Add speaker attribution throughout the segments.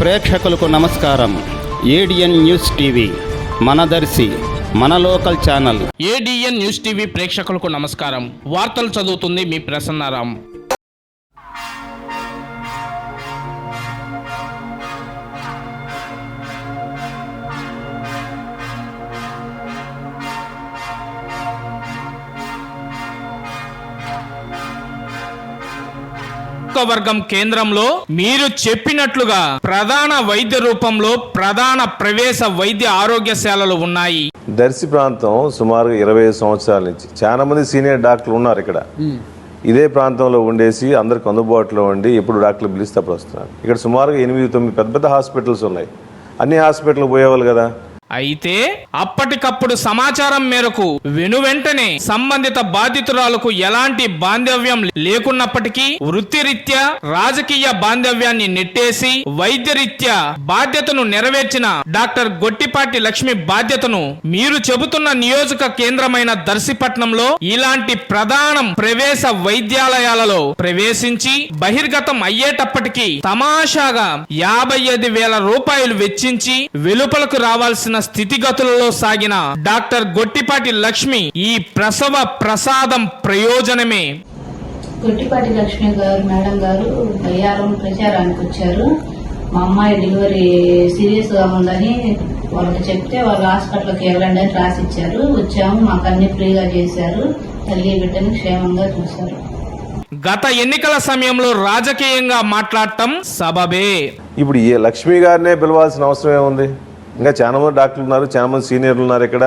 Speaker 1: ప్రేక్షకులకు నమస్కారం. ADN news TV మనదర్శి మన local channel.
Speaker 2: ADN news TV ప్రేక్షకులకు నమస్కారం. వార్తలు చదువుతుంది మీ ప్రసన్నారాం. వర్గం కేంద్రంలో మీరు చెప్పినట్లుగా ప్రధాన వైద్య రూపంలో ప్రధాన ప్రవేశ వైద్య ఆరోగ్యశాలలు ఉన్నాయి.
Speaker 3: దర్శి ప్రాంతం సుమారుగా 25 సంవత్సరాల నుంచి చాలా మంది సీనియర్ డాక్టర్లు ఉన్నారు ఇక్కడ. ఇదే ప్రాంతంలో ఉండేసి అందరికి అందుబాటులో ఉండి ఎప్పుడు డాక్టర్లు పిలిస్తే అప్పుడు వస్తున్నారు. ఇక్కడ సుమారుగా 8-9 పెద్ద పెద్ద హాస్పిటల్స్ ఉన్నాయి. అన్ని హాస్పిటల్కి పోయేవాళ్ళు కదా.
Speaker 2: అయితే అప్పటికప్పుడు సమాచారం మేరకు వెనువెంటనే సంబంధిత బాధితురాలకు ఎలాంటి బాంధవ్యం లేకున్నప్పటికీ వృత్తిరీత్యా రాజకీయ బాంధవ్యాన్ని నెట్టేసి వైద్యరీత్యా బాధ్యతను నెరవేర్చిన డాక్టర్ గొట్టిపాటి లక్ష్మి బాధ్యతను మీరు చెబుతున్న నియోజక కేంద్రమైన దర్శిపట్నంలో ఇలాంటి ప్రధాన ప్రవేశ వైద్యాలయాలలో ప్రవేశించి బహిర్గతం అయ్యేటప్పటికీ తమాషాగా 55,000 రూపాయలు వెచ్చించి వెలుపలకు రావాల్సిన స్థితిగతులలో సాగిన డాక్టర్ గొట్టిపాటి లక్ష్మి ఈ ప్రసవ ప్రసాదం ప్రయోజనమే.
Speaker 4: గొట్టిపాటి లక్ష్మి గారు మేడం గారు బయ్యారం ప్రచారానికి వచ్చారు. మా అమ్మాయి డెలివరీ సీరియస్ గా ఉందని వాళ్ళకి చెప్తే వాళ్ళు హాస్పిటల్కి వెళ్ళండి అని రాసిచ్చారు. వచ్చాము, మాకు అన్ని ఫ్రీగా చేశారు. తల్లి బిడ్డని క్షేమంగా చూశారు.
Speaker 2: గత ఎన్నికల సమయంలో రాజకీయంగా మాట్లాడటం సబబే.
Speaker 3: ఇప్పుడు ఈ లక్ష్మి గారినే పిలవాల్సిన అవసరం ఏముంది? ఇంకా చాలా మంది డాక్టర్లు ఉన్నారు, చాలా మంది సీనియర్లు ఉన్నారు, ఇక్కడ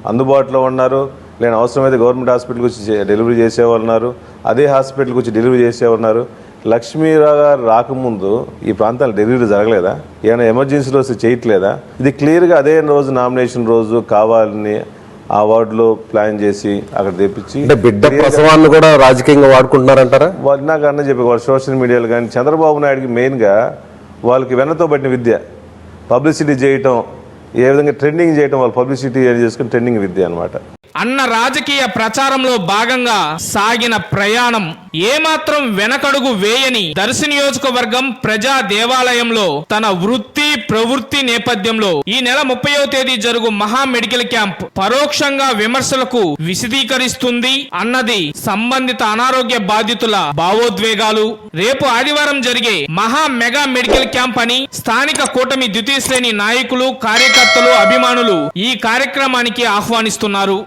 Speaker 3: అందుబాటులో ఉన్నారు. లేని అవసరమైతే గవర్నమెంట్ హాస్పిటల్కి వచ్చి డెలివరీ చేసేవాళ్ళు ఉన్నారు, అదే హాస్పిటల్కి వచ్చి డెలివరీ చేసేవాళ్ళు ఉన్నారు. లక్ష్మీరావు గారు రాకముందు ఈ ప్రాంతాల్లో డెలివరీ జరగలేదా? ఏమైనా ఎమర్జెన్సీలో వస్తే చేయట్లేదా? ఇది క్లియర్గా అదే రోజు నామినేషన్ రోజు కావాలని ఆ వార్డులో ప్లాన్ చేసి అక్కడ తెప్పించి
Speaker 5: బిడ్డ ప్రసవాన్ని కూడా రాజకీయంగా వాడుకుంటున్నారంటారా?
Speaker 3: వాళ్ళు నాకు అన్న చెప్పి వాళ్ళు సోషల్ మీడియాలో కానీ చంద్రబాబు నాయుడుకి మెయిన్గా వాళ్ళకి వెన్నతో పట్టిన విద్య పబ్లిసిటీ చేయటం, ఏ విధంగా ట్రెండింగ్ చేయటం, వాళ్ళు పబ్లిసిటీ చేసుకుని ట్రెండింగ్ విద్య అనమాట.
Speaker 2: అన్న రాజకీయ ప్రచారంలో భాగంగా సాగిన ప్రయాణం ఏమాత్రం వెనకడుగు వేయని దర్శి నియోజకవర్గం ప్రజా దేవాలయంలో తన వృత్తి ప్రవృత్తి నేపథ్యంలో ఈ నెల 30వ తేదీ జరుగు మహా మెడికల్ క్యాంప్ పరోక్షంగా విమర్శలకు విశదీకరిస్తుంది అన్నది సంబంధిత అనారోగ్య బాధితుల భావోద్వేగాలు. రేపు ఆదివారం జరిగే మహా మెగా మెడికల్ క్యాంప్ అని స్థానిక కూటమి ద్వితీయ శ్రేణి నాయకులు, కార్యకర్తలు, అభిమానులు ఈ కార్యక్రమానికి ఆహ్వానిస్తున్నారు.